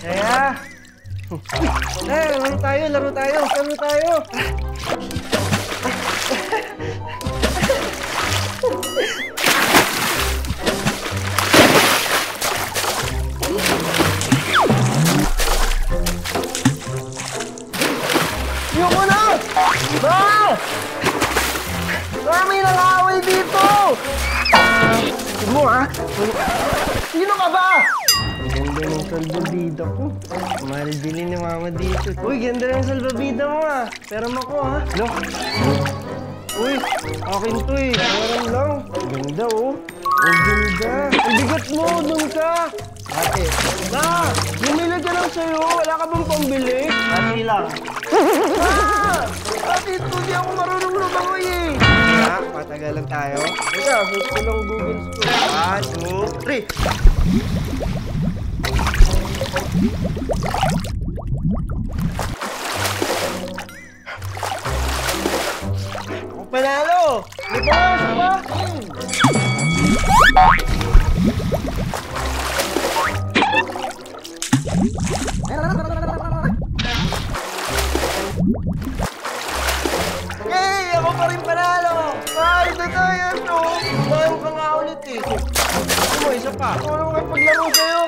Kaya. Laro tayo, laro tayo, laro tayo. Ayoko na! May nangaway dito! Tignan mo, ha? Sino ka ba? Ang ganda ng salbabida ko. Mahal bilhin ni mama dito. Uy, ganda ng salbabida mo, ha? Pero ako, ha? Look. Uy, akin to, eh. Meron lang. Ganda, oh. Ang ganda. Ang bigat mo, dun ka. Ate. Bumili ka lang sa'yo. Wala ka bang pambili? Ate lang. Ate, ito di ako marunong lumangoy, eh. Kaya, patagalan tayo. Teka, search ko lang Google School. 1, 2, 3. Ako panalo! Di ba? Hey! Ako pa rin panalo! Ay, totoo yan, no? Bayo ka nga ulit, eh. Ano mo, isa pa? Ano nga paglaro sa'yo?